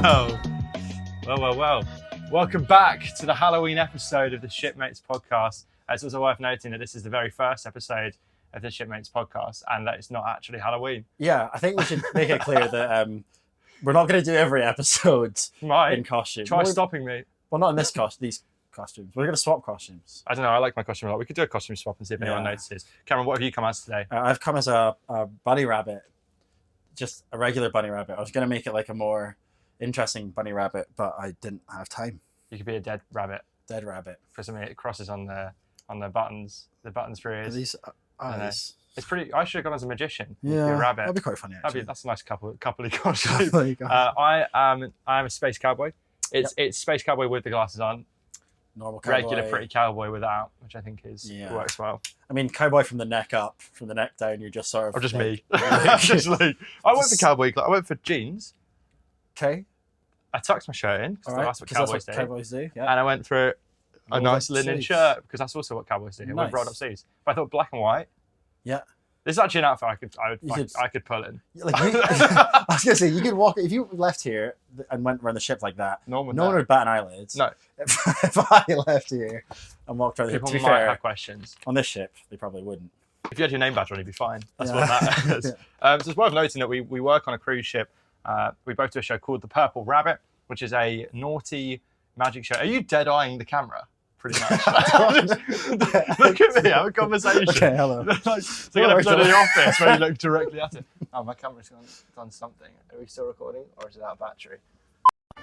Well. Welcome back to the Halloween episode of the Shipmates podcast. It's also worth noting that this is the very first episode of the Shipmates podcast and that it's not actually Halloween. Yeah, I think we should make it clear that we're not going to do every episode in costume. Try stopping me. Well, not in these costumes. We're going to swap costumes. I don't know. I like my costume a lot. We could do a costume swap and see if anyone notices. Cameron, what have you come as today? I've come as a bunny rabbit. Just a regular bunny rabbit. I was going to make it like a more interesting bunny rabbit, but I didn't have time. You could be a dead rabbit. Dead rabbit. For something it crosses on the buttons. The buttons for ears. These eyes. It's pretty. I should have gone as a magician. Yeah, a rabbit. That'd be quite funny. Actually. That's a nice coupley costume. I am a space cowboy. It's space cowboy with the glasses on. Normal cowboy. Regular pretty cowboy without, which I think works well. I mean, cowboy from the neck up, from the neck down. You're just sort of. Or just me. I went for cowboy. I went for jeans. Okay. I tucked my shirt in because that's what cowboys do. Yeah. And I went for a nice linen shirt because that's also what cowboys do. Nice. With rolled up sleeves. But I thought black and white. Yeah. This is actually an outfit I could pull in. I was gonna say you could walk if you left here and went around the ship like that. No one would bat an eyelid. No. If I left here and walked around, people might have questions. On this ship, they probably wouldn't. If you had your name badge on, you'd be fine. That's what that is. So it's worth noting that we work on a cruise ship. We both do a show called The Purple Rabbit, which is a naughty magic show. Are you dead-eyeing the camera? Pretty much. Look at me, have a conversation. Okay, hello. It's like an episode of The Office where you look directly at it. Oh, my camera's done something. Are we still recording or is it out of battery?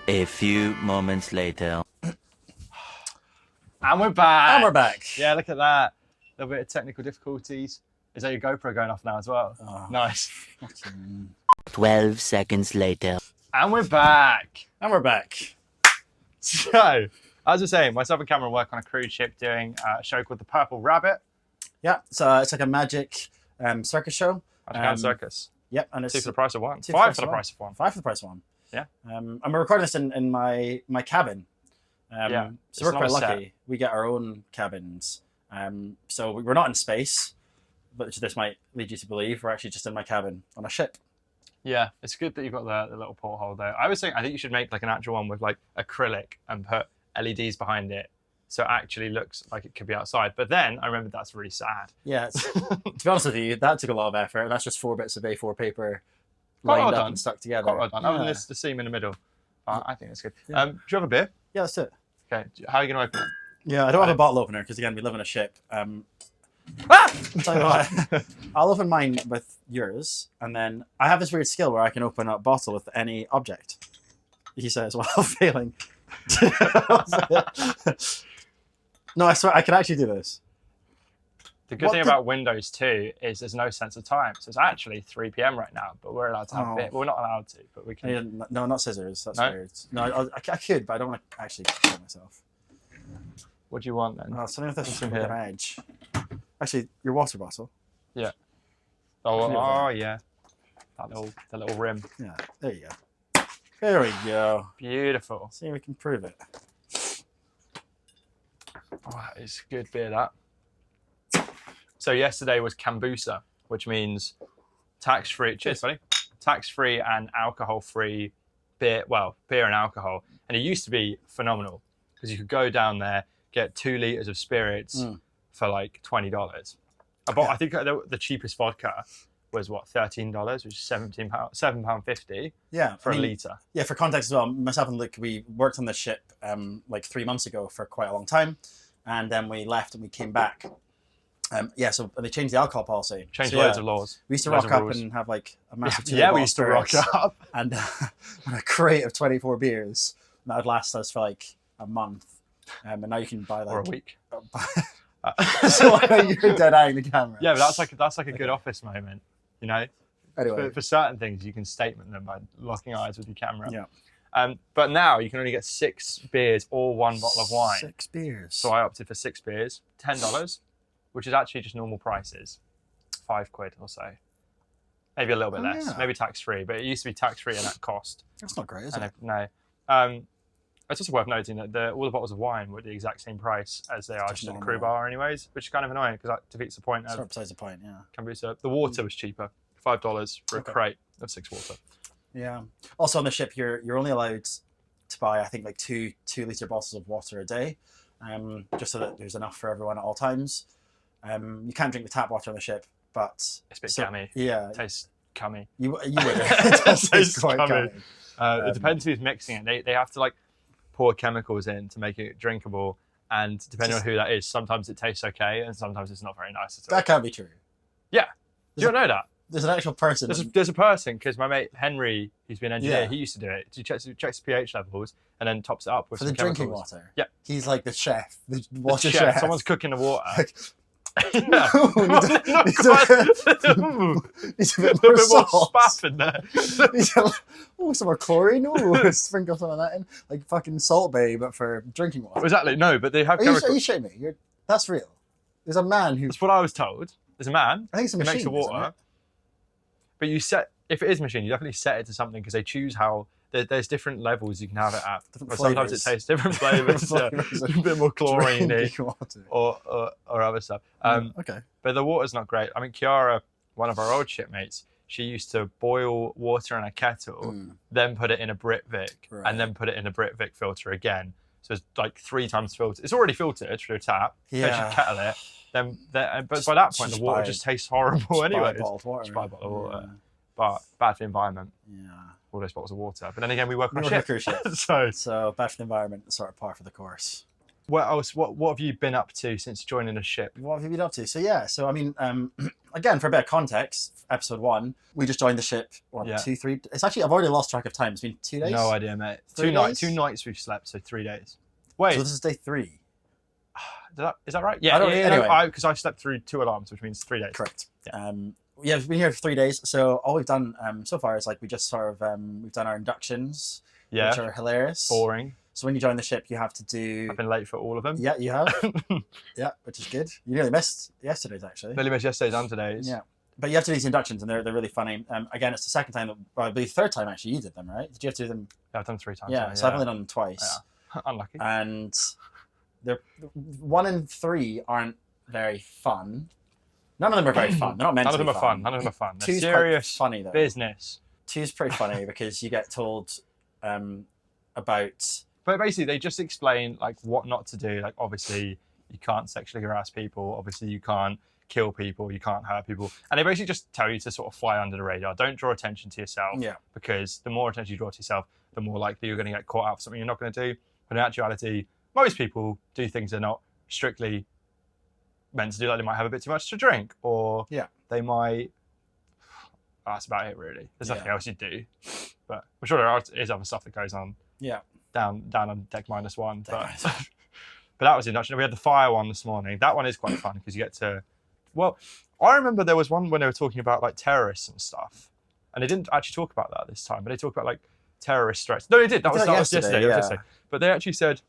A few moments later. And we're back. Yeah, look at that. A little bit of technical difficulties. Is that your GoPro going off now as well? Oh. Nice. 12 seconds later. And we're back. So, as I was saying, myself and Cameron work on a cruise ship doing a show called The Purple Rabbit. Yeah, so it's like a magic circus show. Magic circus. Yep, and it's 2 for the price of 1. 5 for the price of 1. 5 for the price of 1. Yeah. And we're recording this in my cabin. So we're quite lucky. We get our own cabins. So we're not in space, but this might lead you to believe we're actually just in my cabin on a ship. Yeah, it's good that you've got the little porthole there. I think you should make like an actual one with like acrylic and put LEDs behind it, so it actually looks like it could be outside. But then I remember that's really sad. Yeah, to be honest with you, that took a lot of effort. That's just 4 bits of A4 paper lined up and stuck together. Quite well done. Other than the seam in the middle, I think it's good. Yeah. Do you have a beer? Yeah, let's do it. Okay, how are you going to open it? Yeah, I don't have a bottle opener because again we live on a ship. Tell you what, I'll open mine with yours, and then I have this weird skill where I can open a bottle with any object. He says while failing. No, I swear I can actually do this. The good thing about Windows 2 is there's no sense of time, so it's actually 3 p.m. right now, but we're allowed to have a bit. Well, we're not allowed to, but we can. No, not scissors. That's weird. No, I could, but I don't want to actually kill myself. What do you want then? Oh, something with this edge. Actually, your water bottle. Yeah. Oh yeah. The little rim. Yeah. There you go. There we go. Beautiful. See if we can prove it. Oh, that is good beer, that. So yesterday was Kombucha, which means tax-free. Cheers, buddy. Tax-free and alcohol-free beer. Well, beer and alcohol, and it used to be phenomenal because you could go down there, get 2 liters of spirits for like $20. I think the cheapest vodka was what, $13, which is £7.50. Yeah, for a litre. Yeah, for context as well, myself and Luke, we worked on this ship like 3 months ago for quite a long time, and then we left and we came back. So they changed the alcohol policy. Changed loads of laws. We used to rock up and have like a massive we used to rock up and a crate of 24 beers that would last us for like a month. And now you can buy like or a week. So you're dead-eyeing the camera. Yeah, but that's like a good office moment, you know. Anyway, for certain things, you can statement them by locking eyes with your camera. Yeah. But now you can only get 6 beers or 1 bottle of wine. 6 beers. So I opted for 6 beers, $10, which is actually just normal prices, £5 or so. Maybe a little bit less, maybe tax-free, but it used to be tax-free and at cost. That's not great, is it? No. It's also worth noting that all the bottles of wine were the exact same price as they are just at a crew bar anyways, which is kind of annoying because that defeats the point of besides the point, yeah. Kombucha. The water was cheaper, $5 for a crate of 6 water. Yeah. Also on the ship, you're only allowed to buy, I think, like two liter bottles of water a day, just so that there's enough for everyone at all times. You can't drink the tap water on the ship, but It's a bit gammy. Yeah, It tastes cummy. you would. It does taste quite Cummy. cummy. It depends who's mixing it. They have to like pour chemicals in to make it drinkable, and depending on who that is, sometimes it tastes okay, and sometimes it's not very nice at all. That can't be true. Yeah, you don't know that. There's an actual person. There's a person, because my mate Henry, he's been an engineer, Yeah. he used to do it. He checks the pH levels and then tops it up with for some the drinking chemicals. water. Yeah. He's like the chef, the The water chef, chef. Someone's cooking the water. Like, Yeah. Not quite. Needs a bit a bit more salt. spaff in there. Some more chlorine. Oh, sprinkle some of that in, like fucking Salt Bay, but for drinking water. Exactly. No, but they have Are you chemicals. shitting me? That's real. There's a man who. That's what I was told. There's a man I think it's a who machine. makes the water. Isn't it? But you set, if it is machine, you definitely set it to something, because they choose how, there's different levels you can have it at. Different But sometimes it flavours. tastes different flavours, Flavours of a bit more chlorine Drinking water. or other stuff. Okay. But the water's not great. I mean, Kiara, one of our old shipmates, she used to boil water in a kettle, then put it in a Britvic, Right. and then put it in a Britvic filter again. So it's like 3 times filtered. It's already filtered through a tap. Yeah. Then she'd kettle it. But by that point, the just water buy- just tastes horrible anyway. Bottled water. Just buy a bottle of water. But bad for the environment, Yeah. all those bottles of water. But then again, we work on We a work on ship. a cruise ship. So So bad for the environment, sort of par for the course. what else? What have you been up to since joining a ship? What have you been up to? So I mean, again, for a bit of context, episode 1, we just joined the ship. What, Yeah. 2, 3? It's actually, I've already lost track of time. It's been 2 days. No idea, mate. 3 days? Two nights we've slept, so 3 days. Wait, So this is day 3. is that right? Yeah. I don't- anyway. Because I slept through 2 alarms, which means 3 days. Correct. Yeah. Yeah, we've been here for 3 days. So all we've done so far is like we just sort of we've done our inductions, which Yeah. are hilarious. Boring. So when you join the ship, you have to do. I've been late for all of them. Yeah, you have. Yeah, which is good. You nearly missed yesterday's actually. Nearly missed yesterday's and today's. Yeah, but you have to do these inductions, and they're really funny. Again, it's the second time, well, I believe third time actually you did them, right? Did you have to do them? Yeah, I've done 3 times. Yeah, now, so I've only done them twice. Yeah. Unlucky. And they're 1 and 3 aren't very fun. None of them are very fun. They're not meant None to of be them are fun. None of them are fun. They're 2's quite serious funny though. business. 2's pretty funny because you get told about. But basically, they just explain like what not to do. Like, obviously, you can't sexually harass people. Obviously, you can't kill people. You can't hurt people. And they basically just tell you to sort of fly under the radar. Don't draw attention to yourself. Yeah. Because the more attention you draw to yourself, the more likely you're going to get caught out for something you're not going to do. But in actuality, most people do things they're not strictly meant to do. Like, they might have a bit too much to drink, or they might. That's about it, really. There's nothing else you do. But I'm sure there is other stuff that goes on. Yeah. Down on deck -1. But that was induction. We had the fire one this morning. That one is quite fun because you get to. Well, I remember there was one when they were talking about like terrorists and stuff, and they didn't actually talk about that this time. But they talked about like terrorist threats. No, they did. That was yesterday. That was yesterday. But they actually said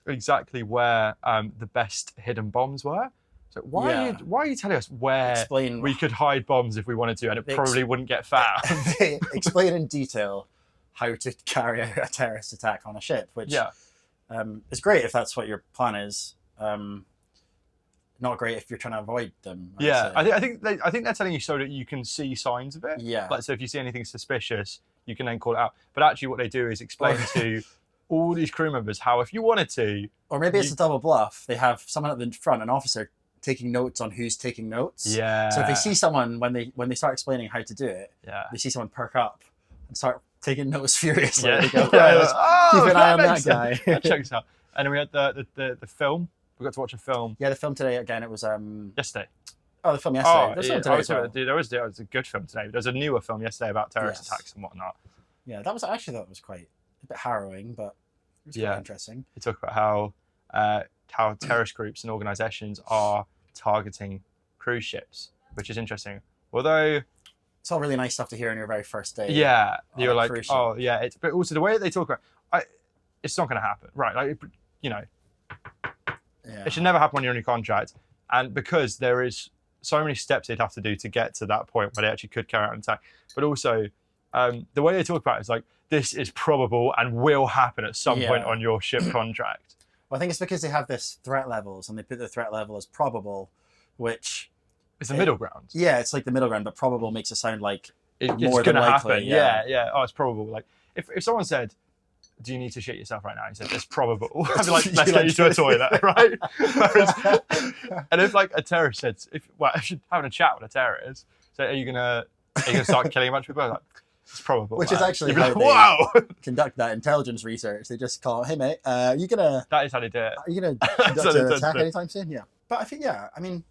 exactly where the best hidden bombs were. So why are you telling us where we could hide bombs if we wanted to, and it probably wouldn't get found? They explain in detail how to carry out a terrorist attack on a ship, which is great if that's what your plan is. Not great if you're trying to avoid them. I think they're telling you so that you can see signs of it. Yeah. Like, so if you see anything suspicious, you can then call it out. But actually, what they do is explain to all these crew members how, if you wanted to, or maybe it's a double bluff. They have someone at the front, an officer, taking notes on who's taking notes. Yeah. So if they see someone when they start explaining how to do it, they see someone perk up and start taking notes furiously. Yeah. They go, keep an eye on that guy. That checks out. And then we had the film. We got to watch a film. Yeah, the film today again. It was yesterday. Oh, the film yesterday. Oh, there was a good film today. There was a newer film yesterday about terrorist attacks and whatnot. Yeah, that was actually that was quite a bit harrowing, but it was quite interesting. They talk about how terrorist groups and organisations are targeting cruise ships, which is interesting. Although it's all really nice stuff to hear on your very first day. Yeah, you're like, oh yeah. But also the way that they talk about, it's not going to happen, right? Like, you know, it should never happen when you're on your contract, and because there is so many steps they'd have to do to get to that point where they actually could carry out an attack. But also, the way they talk about it is like, this is probable and will happen at some point on your ship contract. Well, I think it's because they have this threat levels, and they put the threat level as probable, which is the middle ground. Yeah, it's like the middle ground, but probable makes it sound like it's More going than to likely, happen. Yeah. Oh, it's probable. Like if someone said, do you need to shit yourself right now? He said, it's probable. I'd be like, let's get you to a toilet, right? And if like a terrorist said, if you're having a chat with a terrorist, so are you gonna start killing a bunch of people? I'm like, it's probable. Which is actually You'd be how like, they wow. conduct that intelligence research. They just call, hey mate, are you gonna That is how they do it. conduct how they an tend to attack do it. anytime soon? Yeah. But I think I mean,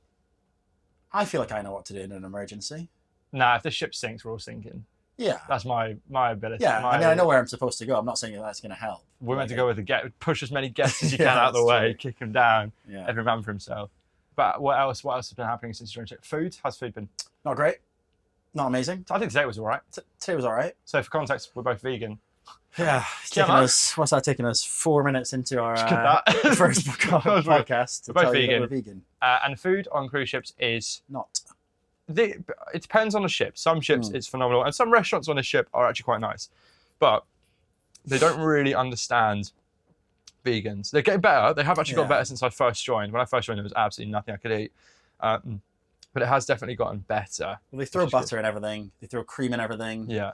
I feel like I know what to do in an emergency. Nah, if the ship sinks, we're all sinking. Yeah. That's my ability. Yeah. I mean, I know where I'm supposed to go. I'm not saying that that's going to help. We're meant to go with push as many guests as you Yeah, can out of the that's way, true. kick them down, Yeah. every man for himself. But what else has been happening since you joined? Food? How's food been? Not great. Not amazing. I think today was all right. Today was all right. So for context, we're both vegan. Yeah. It's taken us, what's that taking us? 4 minutes into our first podcast. We're both tell you that vegan. we're vegan. And food on cruise ships is Not. it depends on the ship. Some ships it's phenomenal, and some restaurants on the ship are actually quite nice, but they don't really understand vegans. They're getting better. They have actually got better since I first joined. When I first joined, there was absolutely nothing I could eat, but it has definitely gotten better. Well, they throw butter in everything. They throw cream in everything. Yeah.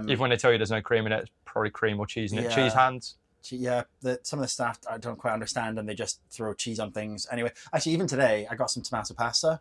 Even when they tell you there's no cream in it, it's probably cream or cheese in it. Cheese hands. Yeah, some of the staff I don't quite understand, and they just throw cheese on things. Anyway, actually, even today, I got some tomato pasta,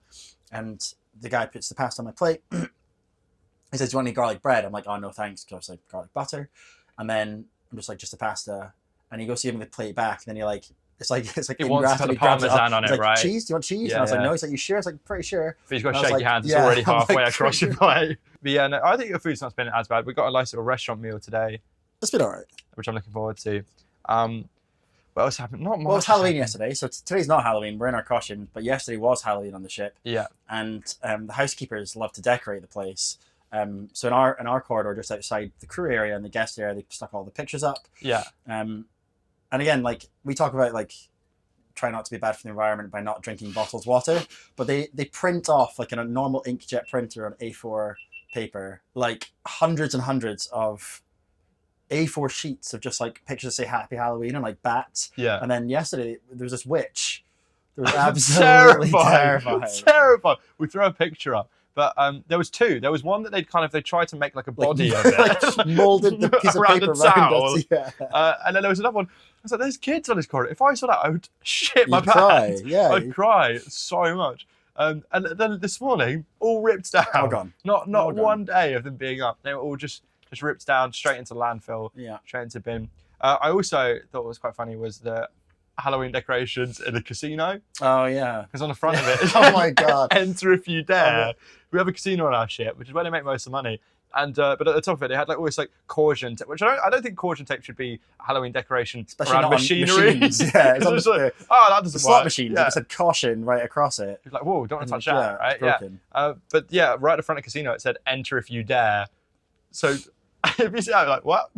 and the guy puts the pasta on my plate. He says, do you want any garlic bread? I'm like, oh, no, thanks, because I was like, garlic butter. And then I'm just like, just the pasta. And he goes to give me the plate back, and then you're like, it's like He wants to put the parmesan on it, like, right? Cheese? Do you want cheese? Yeah, and I was like, no. He's like, you sure? I was like, pretty sure. But you've got to And I shake was your like, hands. It's yeah. already I'm halfway like, across your plate. But yeah, no, I think your food's not been as bad. We got a nice little restaurant meal today, It's been all right. which I'm looking forward to. What else happened? Not much. Well, it was Halloween yesterday, so today's not Halloween. We're in our costume, but yesterday was Halloween on the ship. Yeah. And the housekeepers love to decorate the place. So in our corridor, just outside the crew area and the guest area, they stuck all the pictures up. Yeah. And again, like we talk about, like try not to be bad for the environment by not drinking bottled water, but they print off like in a normal inkjet printer on A4 paper, like hundreds and hundreds of A4 sheets of just like pictures that say Happy Halloween and like bats. Yeah. And then yesterday there was this witch. There was absolutely terrifying. Terrifying. We throw a picture up. But there was two. There was one that they tried to make like a body of it. Like molded the piece of around paper a towel. around it. Yeah. And then there was another one. I was like, there's kids on this corridor. If I saw that, I would shit my You'd cry, pants. yeah. I'd cry so much. And then this morning, all ripped down. All gone. Not All gone. one day of them being up. They were all just ripped down, straight into landfill, Yeah. straight into bin. I also thought what was quite funny was the Halloween decorations in the casino. Oh yeah. Because on the front of it, Oh my God. enter if you dare. We have a casino on our ship, which is where they make most of the money. And but at the top of it, they had like always like caution, which I don't think caution tape should be a Halloween decoration Especially around not on machinery. machines. Yeah, it's on It's the- like, oh, that The doesn't slot work. machines. Yeah. It said caution right across it. You're like, whoa, don't want to touch Yeah, that, right? it's broken. But yeah, right at the front of the casino, it said enter if you dare. So if you see that, like, what?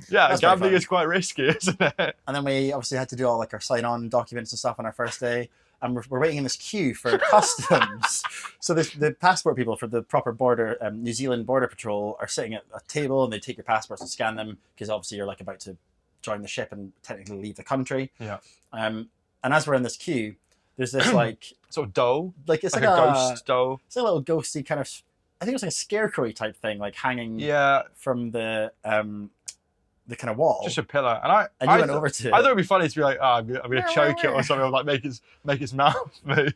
Yeah, That's gambling very is quite risky, isn't it? And then we obviously had to do all like our sign-on documents and stuff on our first day. And we're waiting in this queue for customs. So the passport people for the proper border, New Zealand Border Patrol, are sitting at a table and they take your passports and scan them because obviously you're like about to join the ship and technically leave the country. Yeah. And as we're in this queue, there's this like Sort of doll, like it's like like, a ghost doll. It's like a little ghosty kind of. I think it was like a scarecrow type thing, like hanging Yeah, from the kind of wall. just a pillar. And And you went over to it. I thought it'd be funny to be like, oh, I'm gonna choke it or something, or like make his mouth move.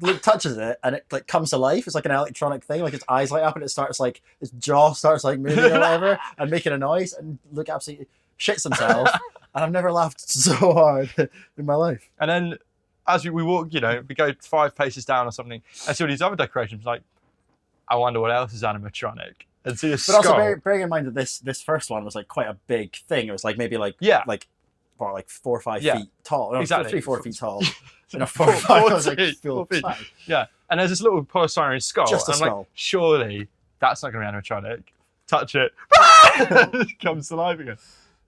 Luke touches it and it like comes to life. It's like an electronic thing, like its eyes light up and it starts like its jaw starts like moving or whatever and making a noise, and Luke absolutely shits himself. And I've never laughed so hard in my life. And then as we walk, we go 5 paces down or something, and see all these other decorations. Like, I wonder what else is animatronic. And see a But skull. also bearing in mind that this first one was like quite a big thing. It was like maybe like like 4 or 5 feet tall. No, Exactly. 3-4 feet tall. You know, 4 4 or 5 I was like, 4 feel feet. fine. Yeah, and there's this little polystyrene skull. Just a and I'm skull. like, surely that's not going to be animatronic. Touch it. It comes to life again.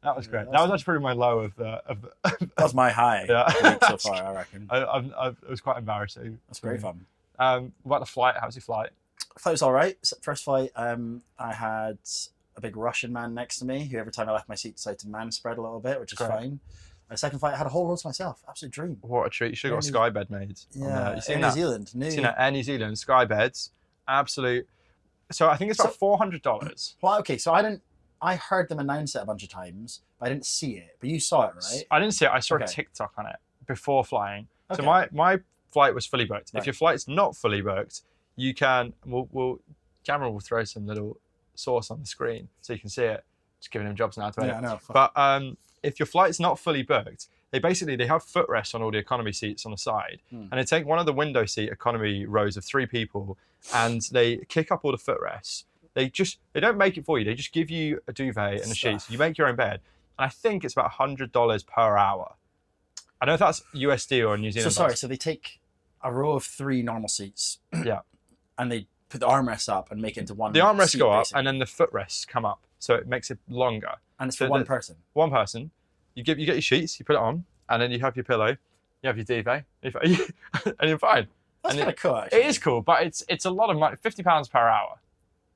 That was great. That was actually probably my low of the. That was my high Yeah. of the week so far, I reckon. It was quite embarrassing. That's great fun. What about the flight? How was your flight? Flight was all right. First flight, I had a big Russian man next to me who every time I left my seat decided to man spread a little bit, which is Great. fine. My second flight, I had a whole row to myself. Absolute dream. What a treat! You should have got a sky bed made. Yeah, You seen in that? New Zealand. Seen that? Air New Zealand sky beds, absolute So I think it's about $400. Well, okay, so I heard them announce it a bunch of times, but I didn't see it. But you saw it, right? I didn't see it. I saw a Okay. TikTok on it before flying. Okay. So my flight was fully booked. Right. If your flight's not fully booked, you can. Cameron will throw some little source on the screen so you can see it. Just giving him jobs now to edit. Yeah, I know. But if your flight's not fully booked, they have foorests on all the economy seats on the side, and they take one of the window seat economy rows of 3 people, and they kick up all the footrests. They don't make it for you. They just give you a duvet and a sheet. So you make your own bed, and I think it's about $100 per hour. I don't know if that's USD or New Zealand. So they take a row of 3 normal seats. Yeah. And they put the armrests up and make it into one. The armrests seat, go up, basically. and then the footrests come up, so it makes it longer. And it's so for one person. One person. You get your sheets, you put it on, and then you have your pillow, you have your duvet, and you're fine. That's kind of cool, actually. It is cool, but it's a lot of money. £50 per hour.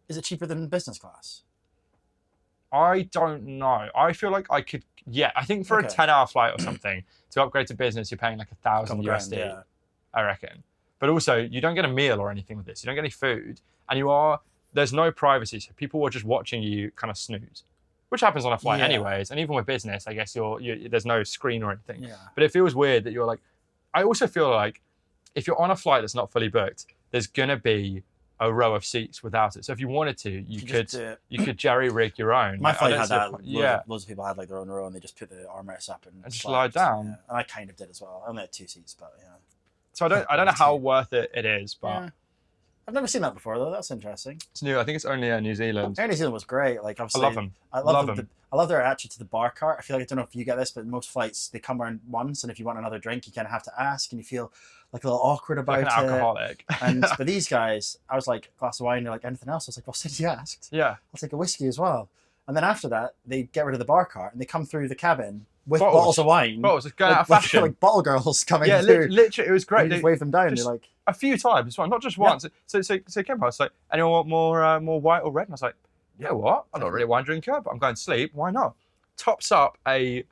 Is it cheaper than business class? I don't know. I feel like I could. Yeah, I think for a 10-hour flight or something to upgrade to business, you're paying like $1,000 USD. Yeah. I reckon. But also, you don't get a meal or anything with this. You don't get any food, and there's no privacy. So people are just watching you kind of snooze, which happens on a flight anyways. And even with business, I guess there's no screen or anything. Yeah. But it feels weird that you're like. I also feel like if you're on a flight that's not fully booked, there's gonna be a row of seats without it. So if you wanted to, you could jerry rig your own. My flight had that. Yeah. Loads of people had like their own row, and they just put the armrests up and just lie down. Yeah. And I kind of did as well. I only had 2 seats, but yeah. So I don't know how worth it is, but yeah. I've never seen that before though. That's interesting. It's new. I think it's only New Zealand. Air New Zealand was great. Like obviously, I love them. I love their attitude to the bar cart. I feel like I don't know if you get this, but most flights they come around once, and if you want another drink, you kind of have to ask, and you feel like a little awkward about like an it. alcoholic. And but these guys, I was like, glass of wine. They're like, anything else? I was like, well, since you asked, Yeah. I'll take a whiskey as well. And then after that, they get rid of the bar cart and they come through the cabin with bottles of wine. Bottles, it's going out of fashion. Like bottle girls coming yeah, through. literally, it was great. They just wave them down. They're like a few times, well, not just once. So came past like, anyone want more white or red? And I was like, yeah, what? I'm not really a wine drinker, but I'm going to sleep. Why not? Tops up a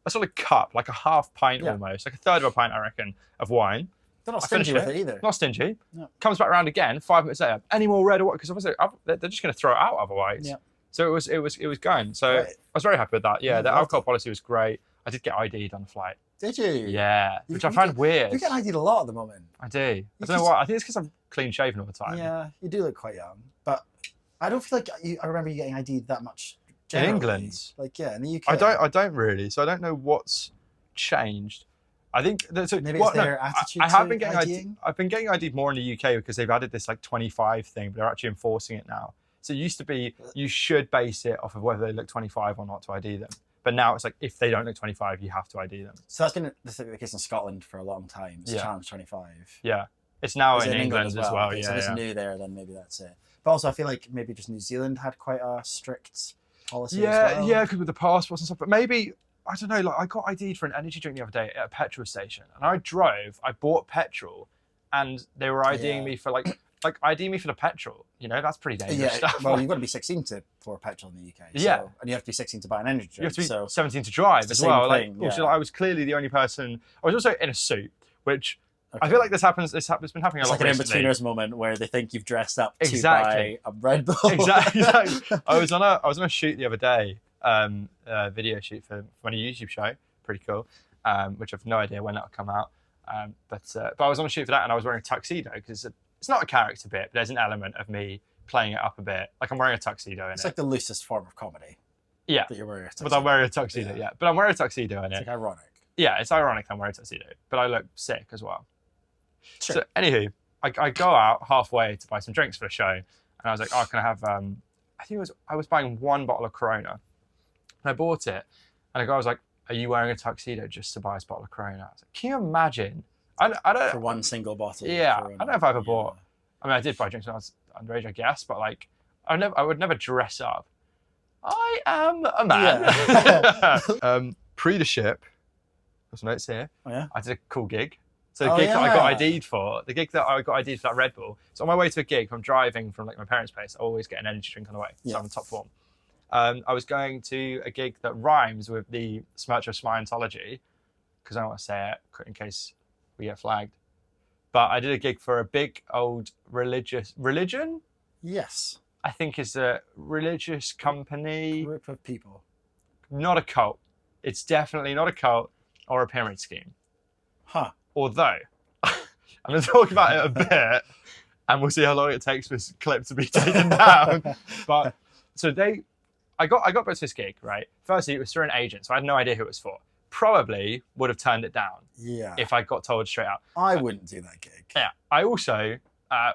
sort of cup, like a half pint almost, like a third of a pint, I reckon, of wine. they're not stingy with it either. Not stingy. No. Comes back around again 5 minutes later. Any more red or what? Because obviously they're just going to throw it out otherwise. Yeah. So it was going. So I was very happy with that. Yeah, the alcohol policy was great. I did get ID'd on the flight. Did you? Yeah, which I find weird. You get ID'd a lot at the moment. I do. I don't know why. I think it's because I'm clean shaven all the time. Yeah, you do look quite young, but I don't feel like I remember you getting ID'd that much. In Generally. England? Like in the UK. I don't really. So I don't know what's changed. I think that's Maybe it's their attitude. I have to been getting IDing? I've been getting ID'd more in the UK because they've added this like 25 thing, but they're actually enforcing it now. So it used to be you should base it off of whether they look 25 or not to ID them. But now it's like if they don't look 25, you have to ID them. So that's been the case in Scotland for a long time. It's Challenge 25. Yeah, it's now in it England as well. Okay, Yeah, so if it's new there, then maybe that's it. But also, I feel like maybe just New Zealand had quite a strict policy. as well. Yeah, because with the passports and stuff. But maybe I don't know. Like I got ID'd for an energy drink the other day at a petrol station, and I bought petrol, and they were IDing me for like ID me for the petrol. You know, that's pretty dangerous stuff. Well, you've got to be 16 for petrol in the UK. So, Yeah. And you have to be 16 to buy an energy drink. You have to be so 17 to drive it's as the same well. thing, Also, I was clearly the only person. I was also in a suit, which I feel like this happens. It's been happening a it's lot like an recently. in-betweeners moment where they think you've dressed up Exactly. to buy a Red Bull. Exactly. I was on a shoot the other day, a video shoot for a YouTube show. Pretty cool. Which I've no idea when that'll come out. But I was on a shoot for that, and I was wearing a tuxedo because it's not a character bit, but there's an element of me playing it up a bit. Like I'm wearing a tuxedo in it. It's like the loosest form of comedy. Yeah. That you're wearing a tuxedo. But I'm wearing a tuxedo, yeah. But I'm wearing a tuxedo in It's it. like ironic. Yeah, it's ironic I'm wearing a tuxedo, but I look sick as well. Sure. So, anywho, I go out halfway to buy some drinks for the show, and I was like, oh, can I have, I was buying one bottle of Corona, and I bought it, and the guy was like, are you wearing a tuxedo just to buy this bottle of Corona? I was like, can you imagine? I don't. For one single bottle. Yeah, Corona. I don't know if I ever bought. I mean, I did buy drinks when I was underage, I guess, but like, I would never dress up. I am a man. Yeah. Pre the ship, there's notes here. Oh, yeah? I did a cool gig. So the gig that I got ID'd for, for that Red Bull. So on my way to a gig, I'm driving from like my parents' place. I always get an energy drink on the way. So I'm in top form. I was going to a gig that rhymes with the smirch of Scientology, because I don't want to say it in case we get flagged. But I did a gig for a big old religion. Yes. I think is a religious company, Group of people. not a cult. It's definitely not a cult or a pyramid scheme. Huh. Although, I'm going to talk about it a bit, and we'll see how long it takes for this clip to be taken down. But so I got booked to this gig, right? Firstly, it was through an agent, so I had no idea who it was for. Probably would have turned it down Yeah. if I got told straight out. I wouldn't do that gig. Yeah. I also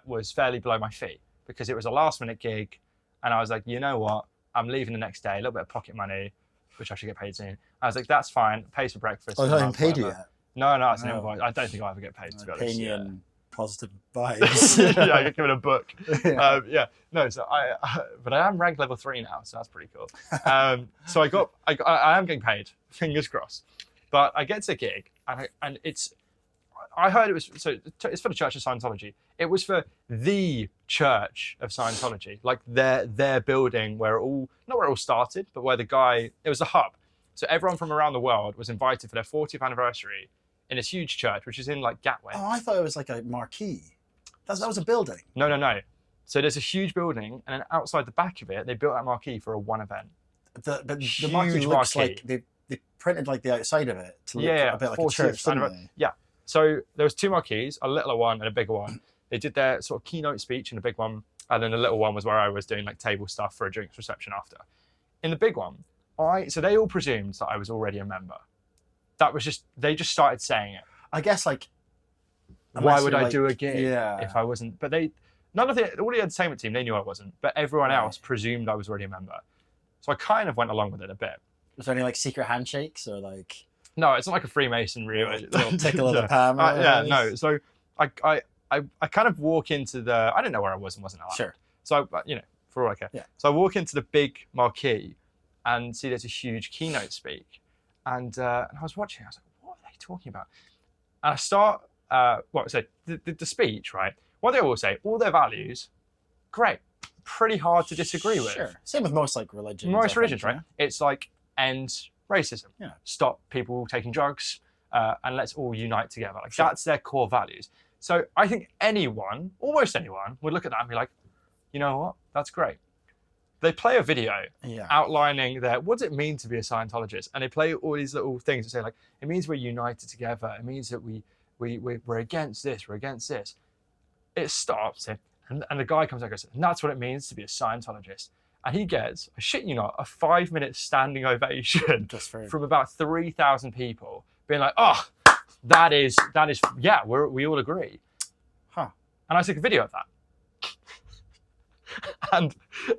was fairly below my fee because it was a last minute gig, and I was like, you know what? I'm leaving the next day, a little bit of pocket money, which I should get paid soon. I was like, that's fine. Pays for breakfast. Oh, I haven't paid you yet. No, it's an Oh. invoice. I don't think I'll ever get paid, to be honest. Paying you Yeah. in positive vibes. Yeah, I get given a book. Yeah. Yeah, no. So but I am ranked level 3 now, so that's pretty cool. So I am getting paid. Fingers crossed. But I get to a gig, and I heard it was it's for the Church of Scientology. It was for the Church of Scientology, like their building where not where it all started, but where it was a hub. So everyone from around the world was invited for their 40th anniversary in this huge church, which is in like Gatwick. Oh, I thought it was like a marquee. That was a building. No. So there's a huge building, and then outside the back of it, they built that marquee for one event. But the Huge marquee looks marquee. like they printed like the outside of it to look Yeah, a bit like a 40th church, didn't anniversary. they? Yeah. So there was 2 marquees, a littler one and a bigger one. They did their sort of keynote speech in the big one, and then the little one was where I was doing like table stuff for a drinks reception after. In the big one, so they all presumed that I was already a member. That was they just started saying it. I guess like. Why unless would you're, I like, do a gig yeah. if I wasn't? But all the entertainment team, they knew I wasn't, but everyone Right. else presumed I was already a member. So I kind of went along with it a bit. Was there any like secret handshakes or like No, it's not like a Freemasonry. little tickle of the palm? or yeah, whatever? no. So I kind of walk into I didn't know where I was and wasn't allowed. Sure. So for all I care. Yeah. So I walk into the big marquee and see there's a huge keynote speak, and I was watching. I was like, what are they talking about? And I start. The speech, right? What they all say, all their values, great, pretty hard to disagree with. Sure. Same with most like religions. Most I religions, think, right? It's like end racism, Yeah. stop people taking drugs, and let's all unite together. Like Sure. that's their core values. So I think almost anyone, would look at that and be like, you know what? That's great. They play a video Yeah. outlining what does it mean to be a Scientologist, and they play all these little things that say like it means we're united together. It means that we're against this. We're against this. It stops, and the guy comes out and goes, and that's what it means to be a Scientologist. And he gets, I shit you not, a 5-minute standing ovation Just for from about 3,000 people, being like, "Oh, that is, yeah, we all agree." Huh. And I took a video of that. And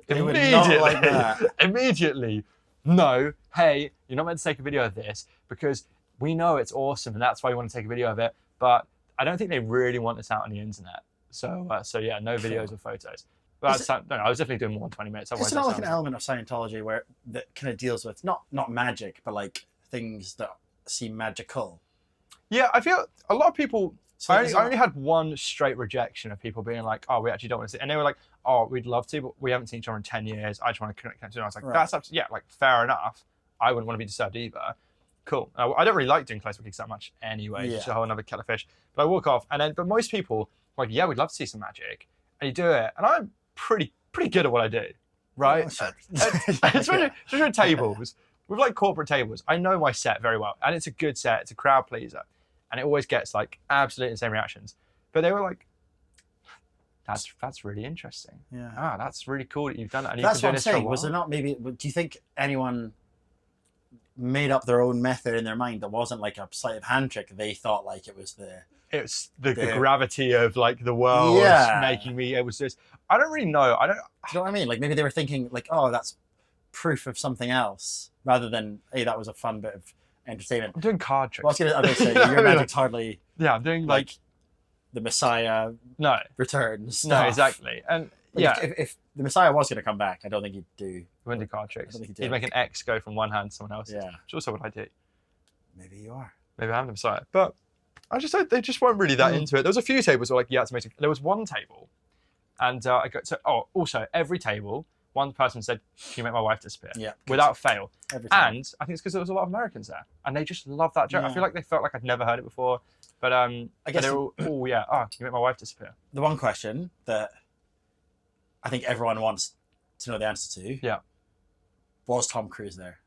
They would immediately, not like that. immediately, no, hey, you're not meant to take a video of this because we know it's awesome and that's why you want to take a video of it. But I don't think they really want this out on the internet. So yeah, no videos or photos. But I was definitely doing more than 20 minutes. Is it not like an element of Scientology where that kind of deals with not magic, but like things that seem magical? Yeah, I feel a lot of people. So I is only it- had one straight rejection of people being like, "Oh, we actually don't want to see," and they were like, "Oh, we'd love to, but we haven't seen each other in 10 years. I just want to connect." And I was like, Right. "That's absolutely, yeah, like fair enough. I wouldn't want to be disturbed either." Cool. I don't really like doing close gigs that much anyway. It's just a Yeah. whole another kettle of fish. But I walk off, but most people are like, "Yeah, we'd love to see some magic," and you do it, and I'm pretty good at what I do, right? Oh, sure. Especially with tables, with like corporate tables, I know my set very well, and it's a good set. It's a crowd pleaser, and it always gets like absolutely the same reactions. But they were like, "That's really interesting. Yeah. That's really cool that you've done it." And That's you've been what I'm doing this for a saying. Was while." there not maybe? Do you think anyone made up their own method in their mind that wasn't like a sleight of hand trick? They thought like it was the. It's the Yeah. gravity of like the world Yeah. making me able to do this. I don't really know. Do you know what I mean? Like maybe they were thinking like, oh, that's proof of something else, rather than hey, that was a fun bit of entertainment. I'm doing card tricks. Well, I was gonna say You know what I your mean? magic's hardly Yeah, I'm doing like like the Messiah no, returns. no, exactly. And Like, yeah, if the Messiah was going to come back, I don't think he'd do. we wouldn't do card I tricks. don't think he He'd did. make an X go from one hand to someone else's. Yeah. Which is also what I do. Maybe you are. Maybe I'm the Messiah. But I just they just weren't really that into it. There was a few tables where like, yeah, it's amazing. There was one table, and I got also every table, one person said, "Can you make my wife disappear?" Yeah. Without fail. Every time. And I think it's because there was a lot of Americans there, and they just loved that joke. I Yeah. feel like they felt like I'd never heard it before. But I guess they were all, "Oh yeah, can you make my wife disappear?" the one question that I think everyone wants to know the answer to. Yeah. Was Tom Cruise there?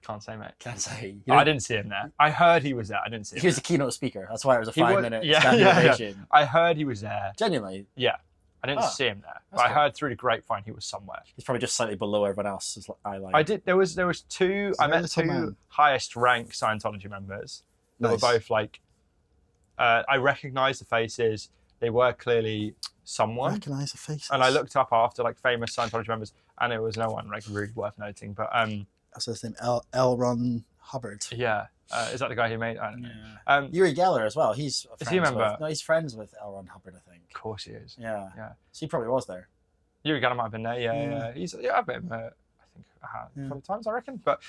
Can't say, mate. Can't say. I didn't see him there. I heard he was there. I didn't see him. He was there. the keynote speaker. That's why it was a He was- 5-minute yeah, standing yeah, yeah. ovation. I heard he was there. Genuinely, Yeah. I didn't Oh, see him there, but that's I cool. heard through the grapevine he was somewhere. he's probably just slightly below everyone else's eye line. I did. There was two. Is I there a met little two man? highest ranked Scientology members. They Nice. were both like. I recognised the faces. They were clearly someone, Recognise the faces. and I looked up after like famous Scientology members, and it was no one like really worth noting. But That's his name. L. Ron Hubbard. yeah, is that the guy who made? I don't know. Yeah. Yuri Geller as well. He's Is he a friends member? with, no, he's friends with L. Ron Hubbard, I think. Of course he is. Yeah. Yeah. So he probably was there. Yuri Geller might have been there. Yeah, Yeah. yeah. I've met him. I think a Yeah. couple of times, I reckon. But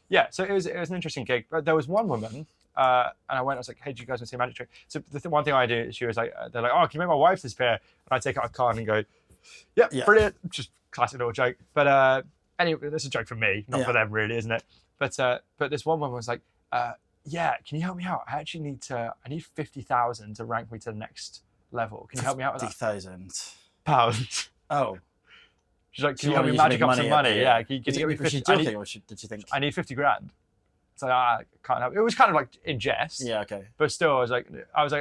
yeah, so it was an interesting gig. But there was one woman, and I went. I was like, "Hey, do you guys want to see a magic trick?" So one thing I do, she was like, "They're like, oh, can you make my wife disappear?" And I take out a card and go, "Yep, Yeah. brilliant." Just classic little joke. But anyway, this is a joke for me, not Yeah. for them, really, isn't it? But this one woman was like, "Yeah, can you help me out? I need 50,000 to rank me to the next level. Can you help me out with that?" 50,000. Pounds. Oh. She's like, So "Can you you help me need to magic make up some money money? at Yeah, the- can you give me Was she 50? joking, or did you think? I need 50 grand." So I can't help. It was kind of like in jest, Yeah, okay. but still, I was like,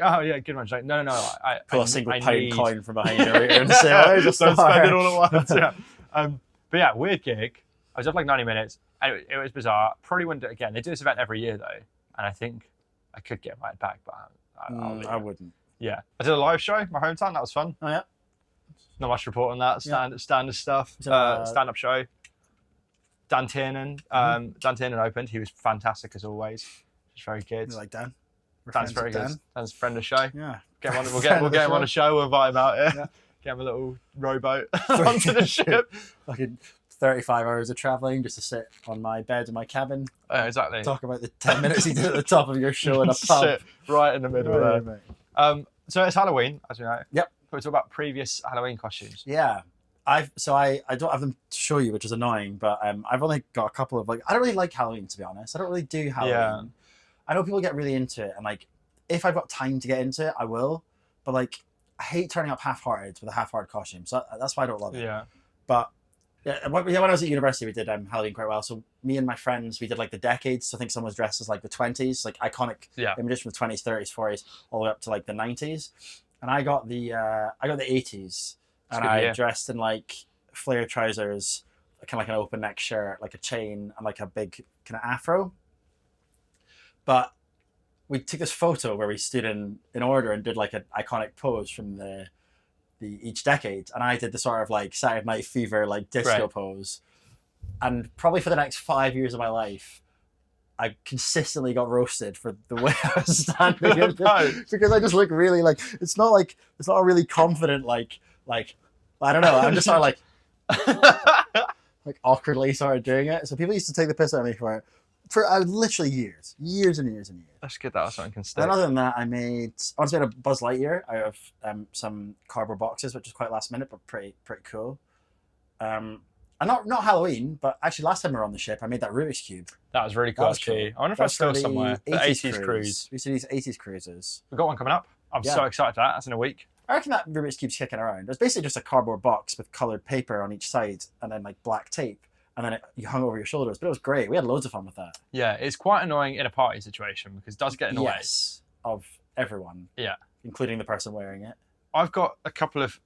"Oh yeah, good one." She's like, "No, I Pull I- a single I pound need- coin from behind your ear and say, "Oh, just don't spend it all at once." Yeah. But yeah, weird gig. I was up like 90 minutes, and it was bizarre. Probably wouldn't do it again. They do this event every year though, and I think I could get invited back, but I wouldn't. yeah. I did a live show, my hometown. That was fun. Oh yeah. Not much to report on that. Standard stuff. So, Stand-up show. Dan Tiernan. Dan Tiernan opened. He was fantastic as always. Just very good. You like Dan? We're Dan's friends very with good. Dan's a friend of the show. Yeah. Get him on, we'll Friend get of the him on a show. We'll invite him out here. Yeah. Get him a little rowboat onto the ship. Fucking 35 hours of travelling just to sit on my bed in my cabin, Exactly. talk about the 10 minutes he did at the top of your show in a pub. Sit right in the middle Right, there. mate. So it's Halloween, as we know. Yep. We'll talk about previous Halloween costumes. Yeah. I don't have them to show you, which is annoying, but I've only got a couple of I don't really like Halloween, to be honest. I don't really do Halloween. Yeah. I know people get really into it, and if I've got time to get into it, I will. But I hate turning up half-hearted with a half-hearted costume, so that's why I don't love it. Yeah. But yeah, when I was at university, we did Halloween quite well. So me and my friends, we did the decades. So I think someone was dressed as the 20s, iconic images from the 20s, 30s, 40s, all the way up to the 90s. And I got the 80s, and I dressed in flare trousers, kind of an open neck shirt, a chain, and a big kind of afro. But we took this photo where we stood in order and did an iconic pose from the each decade, and I did the sort of Saturday Night Fever disco pose, and probably for the next 5 years of my life I consistently got roasted for the way I was standing because I just look really it's not a really confident I don't know, I'm just sort of awkwardly started doing it, so people used to take the piss out of me for it for literally years and years and years. That's good that something can stick. And other than that, I once made a Buzz Lightyear out of some cardboard boxes, which was quite last minute, but pretty cool. And not Halloween, but actually last time we were on the ship, I made that Rubik's Cube. That was really cool, actually. I wonder if that's still somewhere. The 80s cruise. We used to do these 80s cruises. We've got one coming up. I'm so excited for that. That's in a week. I reckon that Rubik's Cube's kicking around. It was basically just a cardboard box with coloured paper on each side and then black tape. And then you hung over your shoulders, but it was great. We had loads of fun with that. Yeah, it's quite annoying in a party situation because it does get in the way. Yes, of everyone. Yeah. Including the person wearing it. I've got a couple of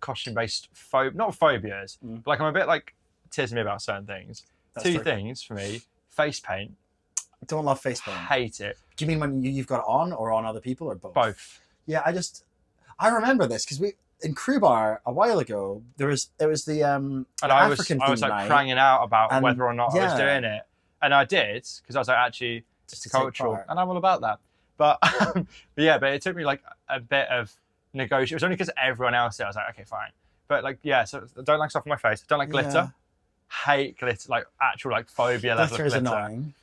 costume-based not phobias, but I'm a bit tears me about certain things. That's Two true. things for me: face paint. I don't love face paint. Hate it. Do you mean when you've got it on or on other people or both? Both. Yeah, I remember this because in Crew Bar a while ago it was the And I was night, crying out about and whether or not I was doing it, and I did because I was actually it's cultural, and I'm all about that. But but it took me a bit of negotiation. It was only because everyone else did. I was like, okay, fine. But so I don't like stuff on my face. I don't like glitter. Hate glitter, actual phobia level glitter of is glitter. annoying.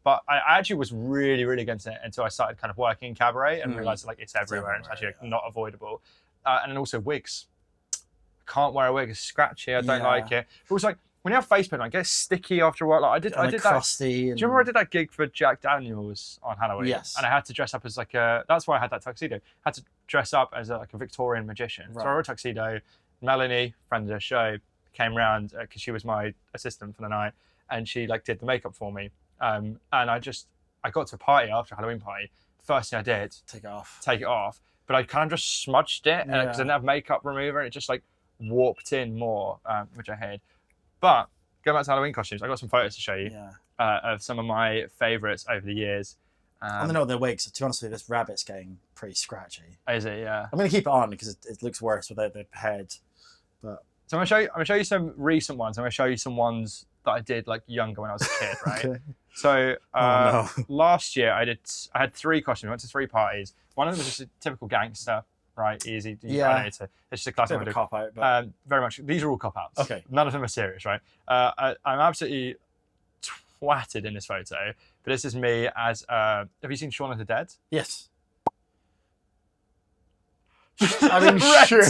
But I actually was really, really against it until I started kind of working in cabaret and realised it's everywhere and it's actually not avoidable. And then also wigs. I can't wear a wig; it's scratchy. I don't like it. But also, when you have face paint, it gets sticky after a while. Like I did that. Crusty. Do you remember I did that gig for Jack Daniels on Halloween? Yes. And I had to dress up as like a. That's why I had that tuxedo. I had to dress up as like a Victorian magician. Right. So I wore a tuxedo. Melanie, friend of the show, came round because she was my assistant for the night, and she like did the makeup for me. And I got to a party after a Halloween party. First thing I did, take it off. But I kind of just smudged it because I didn't have makeup remover, and it just like warped in more, which I hated. But going back to Halloween costumes, I got some photos to show you of some of my favourites over the years. On the note of the wigs, to be honest with you, this rabbit's getting pretty scratchy. Is it? Yeah. I'm going to keep it on because it looks worse without the head. But so I'm going to show you some recent ones. I'm going to show you some ones that I did like younger when I was a kid, right? Okay. So last year I had 3 costumes. I went to 3 parties. One of them was just a typical gangster, right? Easy. Yeah. It's just a classic. Bit of a cop out, but... very much. These are all cop outs. Okay. None of them are serious, right? I'm absolutely twatted in this photo, but this is me as. Have you seen Shaun of the Dead? Yes. I mean, sure.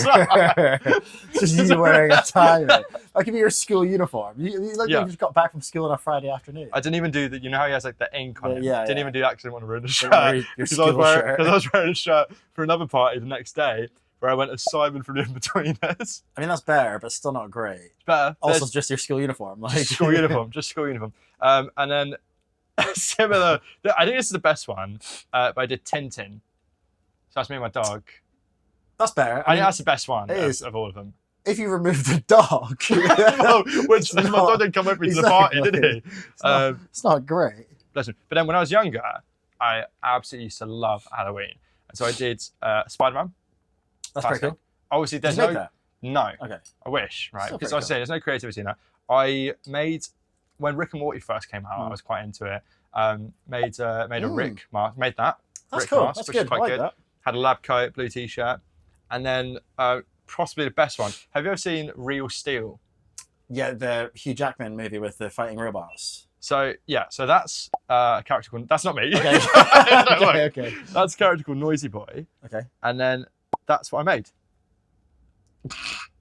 Just you wearing a tie. That could be your school uniform. You just got back from school on a Friday afternoon. I didn't even do the. You know how he has like the ink on it. Didn't even do that because I didn't want to ruin the shirt. Because I was wearing a shirt for another party the next day where I went as Simon from The In-Betweeners. I mean, that's better, but still not great. It's better. Also, just your school uniform. Like school uniform. Just school uniform. And then similar. I think this is the best one. But I did Tintin. So that's me and my dog. That's better. I think that's the best one of all of them. If you remove the dog. Well, which my dog didn't come with me to the party, did he? It's not great. Listen, but then when I was younger, I absolutely used to love Halloween. And so I did Spider-Man. That's pretty cool. Obviously, there's no. Okay. I wish, right? Because I was saying, there's no creativity in that. I made, when Rick and Morty first came out, I was quite into it. Made a Rick mask. Made that. That's Rick cool. Mask, That's which is good. quite I like good. that. Had a lab coat, blue t-shirt. And then possibly the best one. Have you ever seen Real Steel? Yeah, the Hugh Jackman movie with the fighting robots. So that's a character called. That's not me. Okay. No, okay. That's a character called Noisy Boy. Okay. And then that's what I made.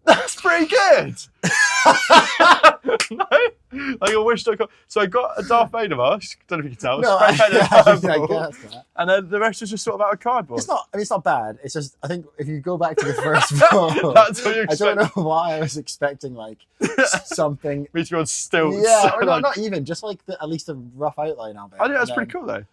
That's pretty good. No, like I wished I got. So I got a Darth Vader mask. Don't know if you can tell. No, I guess that. And then the rest was just sort of out of cardboard. It's not. I mean, it's not bad. It's just I think if you go back to the first one, that's what you expect. I don't know why I was expecting like something. Me to be on stilts. Yeah, or not even just like at least a rough outline of it. I think that's pretty cool though.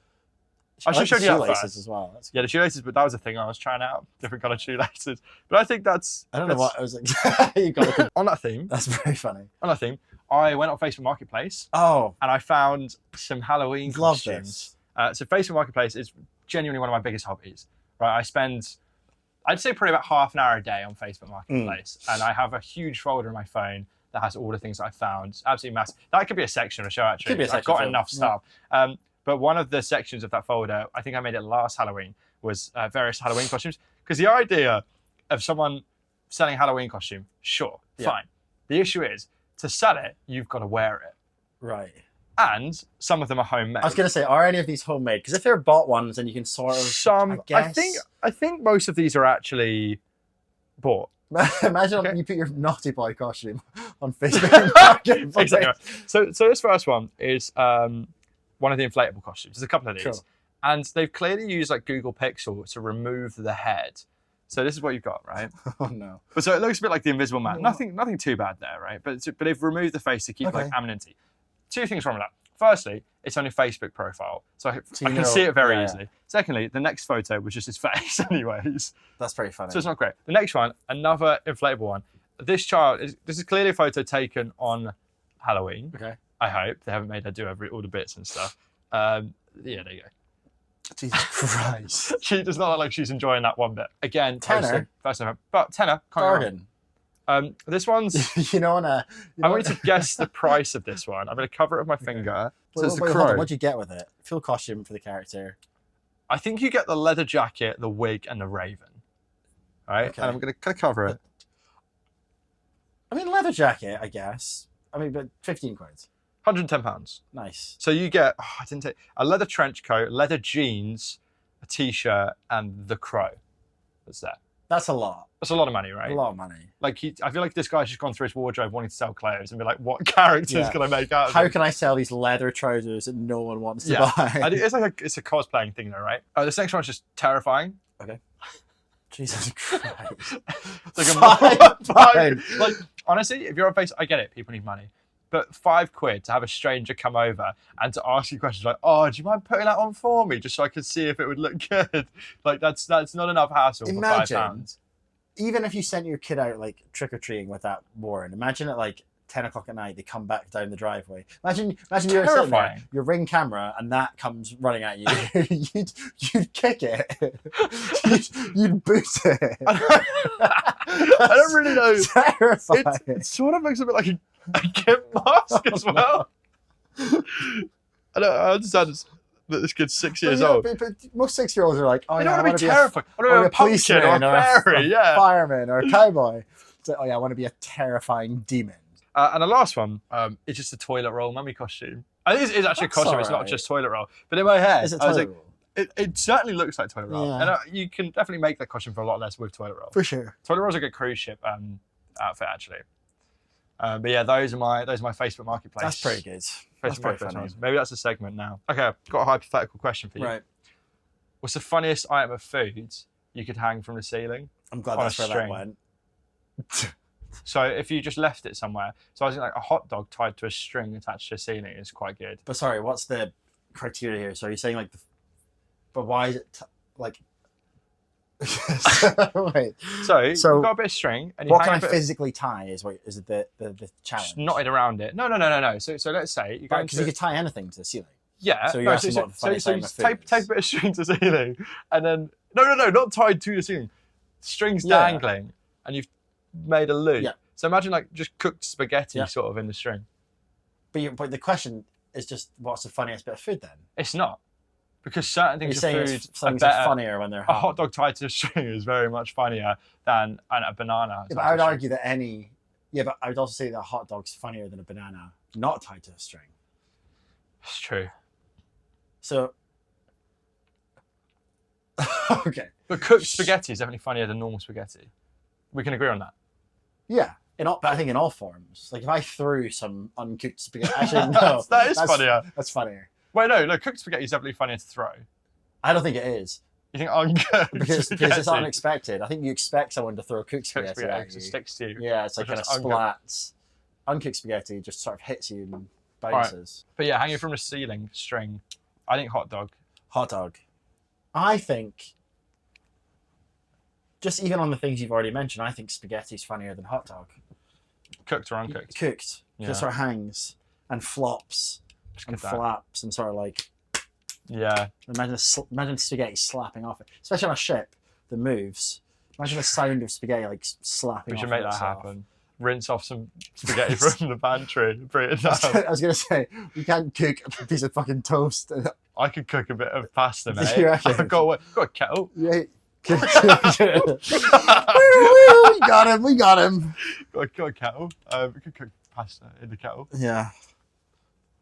I should show you that first. As well. That's yeah, the shoelaces, but that was the thing I was trying out, different colored shoelaces. But I think that's. I don't know what I was like. You got on that theme. That's very funny. On that theme, I went on Facebook Marketplace. Oh. And I found some Halloween costumes. So Facebook Marketplace is genuinely one of my biggest hobbies. Right, I spend, I'd say probably about half an hour a day on Facebook Marketplace, and I have a huge folder in my phone that has all the things that I found. It's absolutely massive. That could be a section of a show actually. Could be a section. I've got enough stuff. But one of the sections of that folder, I think I made it last Halloween, was various Halloween costumes. Because the idea of someone selling a Halloween costume, sure, fine. The issue is, to sell it, you've got to wear it. Right. And some of them are homemade. I was going to say, are any of these homemade? Because if they're bought ones, then you can sort of. Some, I think most of these are actually bought. Imagine you put your Naughty Boy costume on Facebook Marketplace. Exactly. So this first one is one of the inflatable costumes. There's a couple of these. Sure. And they've clearly used like Google Pixel to remove the head. So this is what you've got, right? Oh no. But so it looks a bit like the Invisible Man. Nothing too bad there, right? But they've removed the face to keep like anonymity. 2 things wrong with that. Firstly, it's on your Facebook profile, so I can see it very easily. Secondly, the next photo was just his face anyways. That's pretty funny. So it's not great. The next one, another inflatable one. This is clearly a photo taken on Halloween. Okay. I hope. They haven't made her do all the bits and stuff. Yeah, there you go. Jesus Christ. She does not look like she's enjoying that one bit. Again, tenner. First time, but tenner. Bargain. This one's. I want you to guess the price of this one. I'm going to cover it with my finger. So it's the Crow. Crow. What'd you get with it? Full costume for the character. I think you get the leather jacket, the wig, and the raven. All right, and I'm going to cover it. I mean, leather jacket, I guess. I mean, but 15 quid. £110. Nice. So you get, I didn't take a leather trench coat, leather jeans, a t-shirt, and the Crow. That's that. That's a lot. That's a lot of money, right? A lot of money. Like I feel like this guy's just gone through his wardrobe wanting to sell clothes and be like, what characters can I make out of How them? can I sell these leather trousers that no one wants to buy? It's like it's a cosplaying thing though, right? This next one's just terrifying. Okay. Jesus Christ. It's Fine. Like honestly, if you're on Facebook, I get it. People need money. But £5 to have a stranger come over and to ask you questions like, "Oh, do you mind putting that on for me, just so I could see if it would look good?" Like that's not enough hassle for £5. Even if you sent your kid out like trick or treating with that worn, imagine at like 10 o'clock at night they come back down the driveway. Imagine you're sitting there, your Ring camera, and that comes running at you. you'd kick it. you'd boot it. I don't really know. Terrifying. It sort of looks a bit like a gimp mask as well. I understand that this kid's 6 years old. But most 6-year-olds are like, oh, I yeah, don't want to be terrified. I want to be a pumpkin or a fairy, fireman or a cowboy. So, oh yeah, I want to be a terrifying demon. And the last one is just a toilet roll mummy costume. I think it's actually a costume. It's not just toilet roll. But in my head, Is it I was toilet like, roll? it certainly looks like toilet roll. Yeah. And you can definitely make that costume for a lot less with toilet roll. For sure. Toilet roll's a good cruise ship outfit actually. But yeah, those are my Facebook marketplace. That's pretty good. That's Facebook pretty marketplace funny. ones. Maybe that's a segment now. Okay, I've got a hypothetical question for you. Right. What's the funniest item of food you could hang from the ceiling? I'm glad On a that's where that string. went. So if you just left it somewhere, so I was thinking like a hot dog tied to a string attached to a ceiling is quite good. But sorry, what's the criteria here? So are you saying like, but why is it like? Wait. So So you've got a bit of string, and you What hang can I a bit physically tie? Is it the challenge? just knotted around it. No. So let's say you go Because you into could tie anything to the ceiling. yeah. So you're asking what the funniest so item you of just food tape is. a bit of string to the ceiling, and then no, not tied to the ceiling. Strings Yeah. dangling, and you've made a loop. Yeah. So imagine like just cooked spaghetti Yeah. sort of in the string. But the question is just, what's the funniest bit of food then? It's not, because certain You're things of saying food it's, are things are better. funnier when they're A hot. hot dog tied to a string is very much funnier than a banana. Yeah, but I would argue that but I would also say that a hot dog's funnier than a banana not tied to a string. It's true. So, okay, But cooked spaghetti is definitely funnier than normal spaghetti. We can agree on that. yeah, but I think in all forms. Like if I threw some uncooked spaghetti, actually no, that is funnier. That's funnier. Wait, no, cooked spaghetti is definitely funnier to throw. I don't think it is You think uncooked because spaghetti? it's unexpected. I think you expect someone to throw cooked Cooked spaghetti spaghetti at 'cause it you. sticks to you. Yeah, it's like kind Which of is uncooked. splats. Uncooked spaghetti just sort of hits you and bounces. But yeah, hanging from the ceiling, string. I think hot dog. Hot dog. I think, just even on the things you've already mentioned, I think spaghetti's funnier than hot dog. Cooked or uncooked? Cooked. Yeah. Just sort of hangs and flops Just and get that. flaps and sort of like, Yeah. imagine spaghetti slapping off it. Especially on a ship that moves. Imagine the sound of spaghetti like slapping We should off make that itself. happen. Rinse off some spaghetti from the pantry, bring it down. I was going to say, we can't cook a piece of fucking toast. I could cook a bit of pasta, mate. You reckon? I've got a kettle. Yeah. We got him. Got a kettle. We could cook pasta in the kettle. Yeah.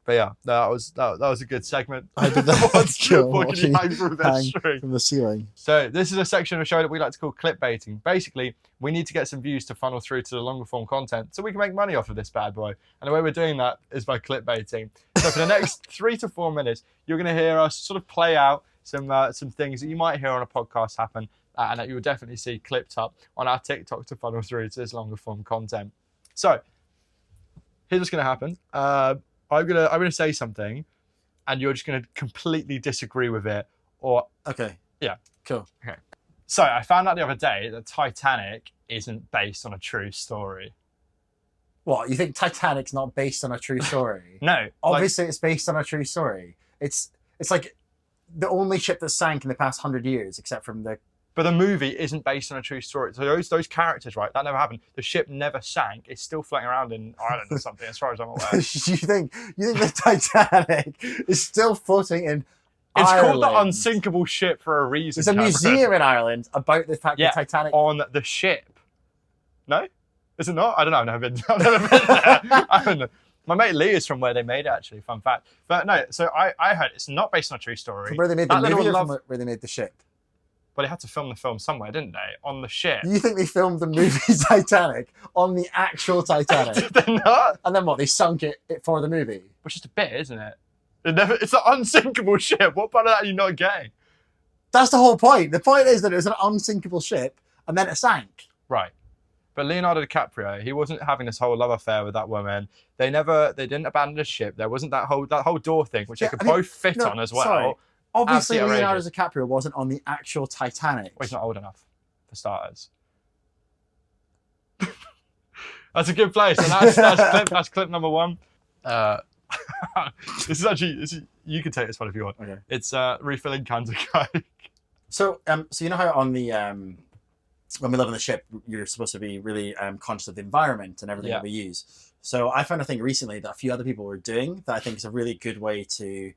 But yeah, that was a good segment. I did that. What can you hang from a bit of string? From the ceiling. So this is a section of the show that we like to call clipbaiting. Basically, we need to get some views to funnel through to the longer form content so we can make money off of this bad boy. And the way we're doing that is by clipbaiting. So for the next 3 to 4 minutes, you're going to hear us sort of play out some things that you might hear on a podcast happen and that you will definitely see clipped up on our TikTok to funnel through to this longer form content. So here's what's going to happen. I'm gonna say something, and you're just gonna completely disagree with it, or Okay. yeah, Cool. okay. So I found out the other day that Titanic isn't based on a true story. What, you think Titanic's not based on a true story? No, Obviously, it's based on a true story. It's like the only ship that sank in the past 100 years, except from the. but the movie isn't based on a true story. So those characters, right? That never happened. The ship never sank. It's still floating around in Ireland or something, as far as I'm aware. you think the Titanic is still floating in It's Ireland? called the unsinkable ship for a reason. There's a Cameron. museum in Ireland about the fact Yeah, that Titanic. on the ship. No, is it not? I don't know. I've never been there. I haven't been. My mate Lee is from where they made it, actually. Fun fact. But no, so I heard it's not based on a true story. From where they made the That little movie or love- from where they made the ship? But they had to film the film somewhere, didn't they? On the ship. You think they filmed the movie Titanic on the actual Titanic? Did they not? And then what? They sunk it for the movie? Which is a bit, isn't it? It's an unsinkable ship. What part of that are you not getting? That's the whole point. The point is that it was an unsinkable ship and then it sank. Right. But Leonardo DiCaprio, he wasn't having this whole love affair with that woman. They didn't abandon the ship. There wasn't that whole door thing, which they could both fit on as well. Sorry. Obviously, Absolutely Leonardo outrageous. DiCaprio wasn't on the actual Titanic. Well, he's not old enough, for starters. That's a good place. And that's clip number 1. This is actually, you can take this one if you want. Okay. It's refilling cans of Coke. So you know how on the when we live on the ship, you're supposed to be really conscious of the environment and everything that we use. So I found a thing recently that a few other people were doing that I think is a really good way to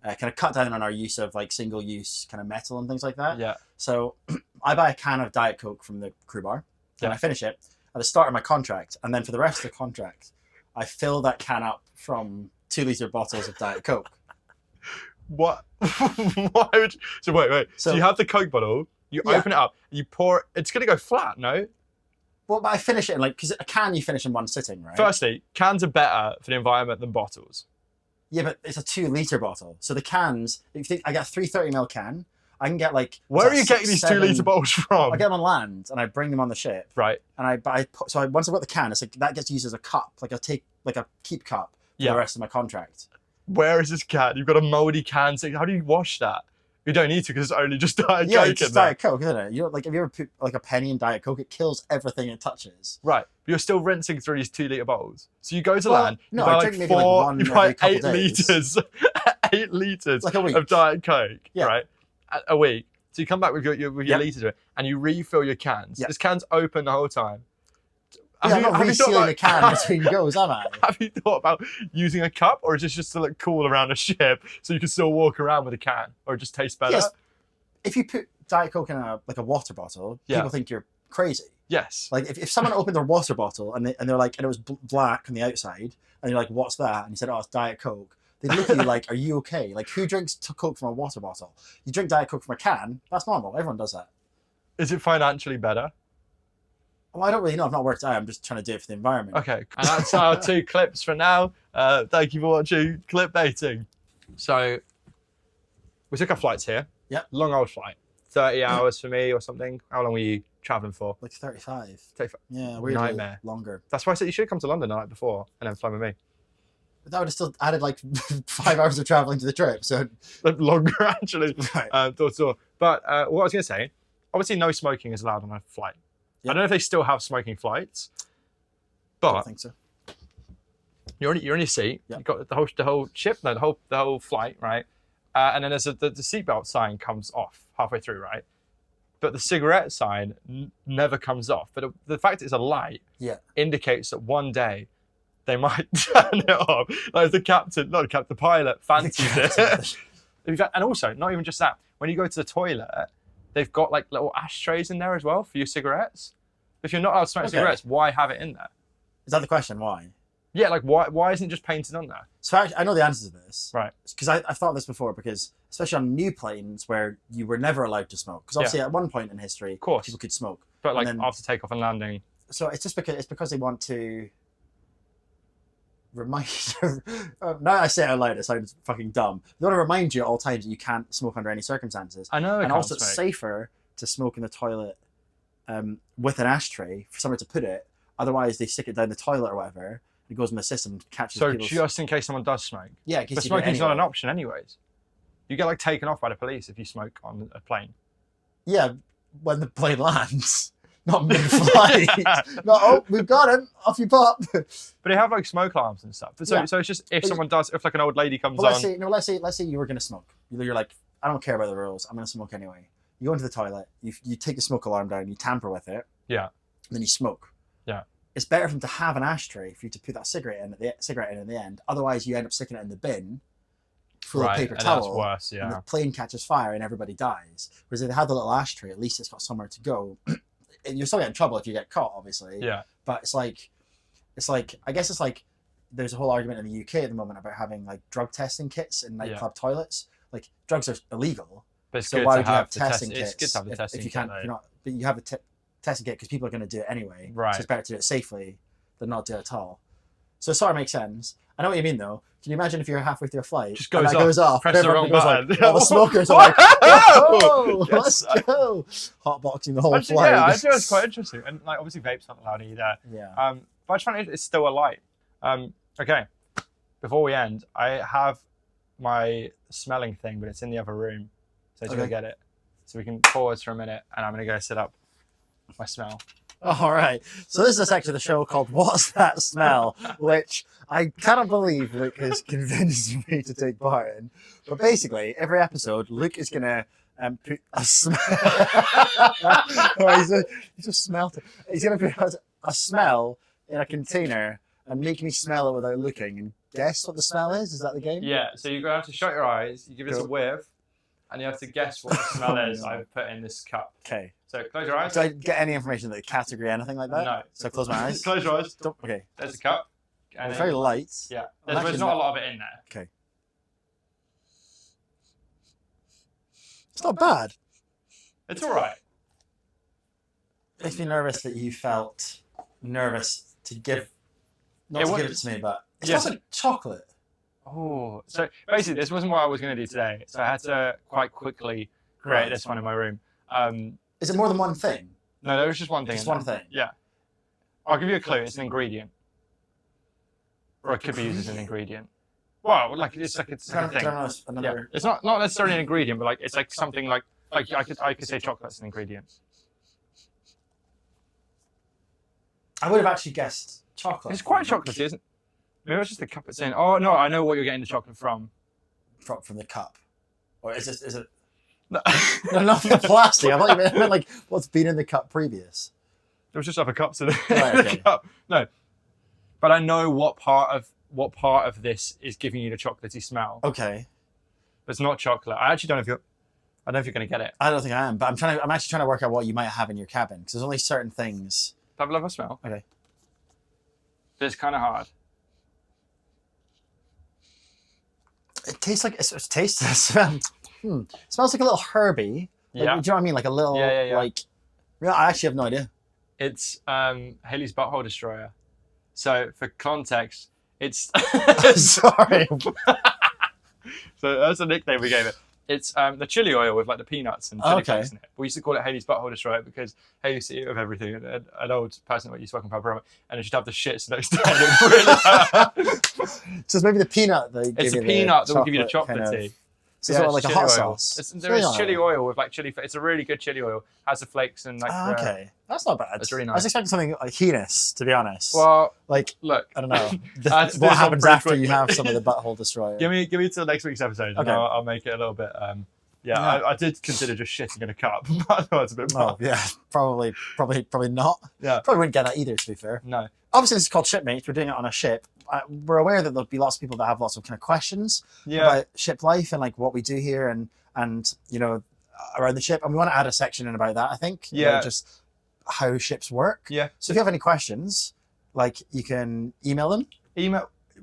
kind of cut down on our use of like single-use kind of metal and things like that. Yeah. So I buy a can of Diet Coke from the crew bar, and I finish it at the start of my contract, and then for the rest of the contract, I fill that can up from 2-liter bottles of Diet Coke. What? Why would? So wait. So you have the Coke bottle, you open it up, you pour it. It's gonna go flat, no? Well, but I finish it in because a can you finish in one sitting, right? Firstly, cans are better for the environment than bottles. Yeah, but it's a 2-liter bottle. So the cans, if you think I get a 330ml can, I can get like. Where are you getting these 2-liter bottles from? I get them on land and I bring them on the ship. Right. And once I've got the can, it's like that gets used as a cup, like a keep cup for the rest of my contract. Where is this can? You've got a mouldy can. So how do you wash that? You don't need to because it's only just Diet Coke. Yeah, it's just Diet Coke, isn't it? You know, like if you ever put like a penny in Diet Coke, it kills everything it touches. Right. But you're still rinsing through these 2-liter bottles. So you go to land. No, you buy I drink maybe like one you every buy couple 8 days. liters, 8 liters Like a week. of Diet Coke, Yeah. right? A week. So you come back with your liters of it, and you refill your cans. Yeah. This can's open the whole time. Yeah, I'm not resealing a can between goes, am I? Have you thought about using a cup, or is this just to look cool around a ship so you can still walk around with a can, or it just tastes better? Yes. If you put Diet Coke in a water bottle, people think you're crazy. Yes. Like if someone opened their water bottle and they're like, and it was black on the outside, and you're like, what's that? And you said, oh, it's Diet Coke. They'd look at you like, are you okay? Like, who drinks Coke from a water bottle? You drink Diet Coke from a can, that's normal. Everyone does that. Is it financially better? Well, I don't really know. I've not worked out. I'm just trying to do it for the environment. Okay. And that's our 2 clips for now. Thank you for watching Clipbaiting. So, we took our flights here. Yep. Long old flight. 30 hours for me or something. How long were you travelling for? Like 35. 35. Yeah, weirdly Nightmare. longer. That's why I said you should have come to London the night before and then fly with me. But that would have still added like 5 hours of traveling to the trip. So Longer, actually. Right. Door to door. But what I was going to say, obviously no smoking is allowed on a flight. Yep. I don't know if they still have smoking flights, I don't but think so. you're in your seat. Yep. You've got the whole ship, no, the whole flight, right? And then there's the seatbelt sign comes off halfway through, right? But the cigarette sign never comes off. But the fact it's a light indicates that one day they might turn it off. Like the pilot fancies it. And also, not even just that. When you go to the toilet, they've got like little ashtrays in there as well for your cigarettes. If you're not allowed to smoke cigarettes, why have it in there? Is that the question? Why? Yeah, like why isn't it just painted on there? So actually, I know the answer to this. Right. Because I've thought this before, because especially on new planes where you were never allowed to smoke. Because obviously at one point in history, course, people could smoke. But like after takeoff and landing. So it's just because they want to remind now I say it out loud, it sounds fucking dumb. They want to remind you at all times that you can't smoke under any circumstances. I know. And also it's safer to smoke in the toilet with an ashtray for somewhere to put it. Otherwise they stick it down the toilet or whatever. It goes in the system, catches people's... just in case someone does smoke. Yeah, in case but smoking's not an option anyways. You get like taken off by the police if you smoke on a plane. Yeah, when the plane lands. Not mid-flight. No, oh, we've got him. Off you pop. But they have like smoke alarms and stuff. So it's just if someone does, if like an old lady comes on. Let's say you were going to smoke. You're like, I don't care about the rules. I'm going to smoke anyway. You go into the toilet. You take the smoke alarm down. You tamper with it. Yeah. And then you smoke. Yeah. It's better for them to have an ashtray for you to put that cigarette in at the end. Otherwise, you end up sticking it in the bin full of paper towel. That's worse. Yeah. And the plane catches fire and everybody dies. Whereas if they have the little ashtray, at least it's got somewhere to go. You're still getting in trouble if you get caught, obviously. Yeah. But it's like I guess it's like there's a whole argument in the UK at the moment about having like drug testing kits in nightclub toilets. Like drugs are illegal, But it's So good why to would you have the testing test. kits? It's good to have the testing if you kit, can't, though. you're not, but you have a testing kit because people are going to do it anyway. Right. So it's better to do it safely than not do it at all. So it sort of makes sense. I know what you mean though. Can you imagine if you're halfway through a flight Just and goes that off. goes off? Press the everyone wrong goes button. Like, all the smokers are like, "Oh, Yes. let's go!" Hotboxing the whole Actually, flight. yeah, I think it's quite interesting. And like, obviously, vapes aren't allowed either. Yeah. But I just find it's still a light. Okay. Before we end, I have my smelling thing, but it's in the other room. So to go get it. So we can pause for a minute, and I'm gonna go set up my smell. All right. So this is a section of the show called "What's That Smell?" which I cannot believe Luke has convinced me to take part in. But basically, every episode, Luke is gonna put a smell. He's just smelt it. He's gonna put a smell in a container and make me smell it without looking and guess what the smell is. Is that the game? Yeah. So you're gonna have to shut your eyes. You give us a whiff, and you have to guess what the smell is I've put in this cup. Okay. So close your eyes. Do I get any information, like category, anything like that? No. So close my eyes. Close your eyes. Okay. There's a cup. And It's then- very light. Yeah. I'm There's actually not a lot of it in there. Okay. It's not bad. It's all right. It makes me nervous that you felt nervous to give, not to give it to me, but it Yes. smells like chocolate. Oh, so basically, this wasn't what I was going to do today. So I had to quite quickly create this one in my room. Is it more than one thing? No, there was just one thing. Just in one there. thing. Yeah. I'll give you a clue. It's an ingredient, or it could be used as an ingredient. Well, like it's like a thing. Yeah. Another. It's not necessarily an ingredient, but like it's like something like I could say chocolate's an ingredient. I would have actually guessed chocolate. It's quite chocolatey, isn't it? Maybe it's just the cup it's in. Oh no, I know what you're getting the chocolate from. From the cup, or is it? No. No, not from the plastic. I thought you meant like what's been in the cup previous. There was just other cups in Right, the okay. cup. No, but I know what part of this is giving you the chocolatey smell. Okay. But it's not chocolate. I actually don't know if you're going to get it. I don't think I am, but I'm actually trying to work out what you might have in your cabin because there's only certain things. Have a smell. Okay. It's kind of hard. It tastes like it smells like a little herby. Like, Yeah. Do you know what I mean? Like a little Yeah. like. Yeah, I actually have no idea. It's Haley's Butthole Destroyer. So for context, it's Sorry. so that's the nickname we gave it. It's the chili oil with like the peanuts and chili flakes in it. We used to call it Haley's Butthole Destroyer because Haley used to eat of everything. An old person that used to work in Pub and she'd have the shits next day. And it really hurt. So it's maybe the peanut that It's the peanut that will give you the chocolatey. So it's sort of like a chili hot oil. sauce. There is chili oil with like chili. It's a really good chili oil. Has the flakes and like. Okay, that's not bad. That's really I was nice. expecting something like heinous, to be honest. Well, like look. I don't know Let's do what this happens pretty after you quickly. have some of the butthole destroyer. Give me till next week's episode, and Okay. I'll make it a little bit. Yeah. I did consider just shitting in a cup, but I thought it's a bit. Oh much. yeah, probably not. Yeah. Probably wouldn't get that either. To be fair. No. Obviously, this is called Shipmates. We're doing it on a ship. We're aware that there'll be lots of people that have lots of kind of questions about ship life and like what we do here and you know around the ship, and we want to add a section in about that. I think. About just how ships work. Yeah. So if you have any questions, like you can email them.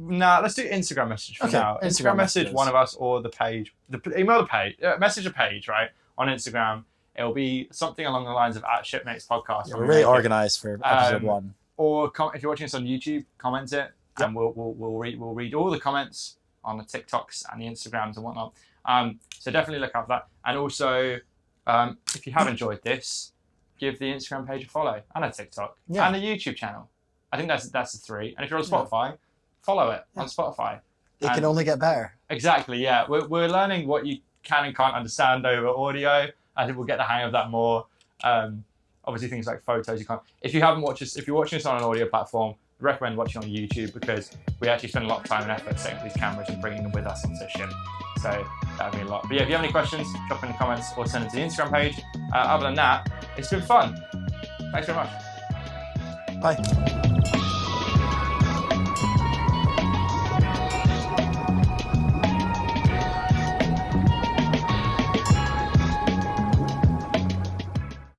Nah, let's do Instagram message for now. Instagram message messages. one of us or the page. Email the page. Message a page, right, on Instagram. It'll be something along the lines of @Shipmates Podcast. Yeah, we're really organised for episode 1. Or if you're watching us on YouTube, comment it, and we'll read all the comments on the TikToks and the Instagrams and whatnot. So definitely look out for that. And also, if you have enjoyed this, give the Instagram page a follow and a TikTok and the YouTube channel. I think that's the 3. And if you're on Spotify, follow it on Spotify. It can only get better. Exactly. Yeah, we're learning what you can and can't understand over audio. I think we'll get the hang of that more. Obviously, things like photos you can't. If you haven't watched us, if you're watching us on an audio platform, I recommend watching on YouTube because we actually spend a lot of time and effort setting up these cameras and bringing them with us onto the ship. So that'd be a lot. But yeah, if you have any questions, drop in the comments or send them to the Instagram page. Other than that, it's been fun. Thanks very much. Bye.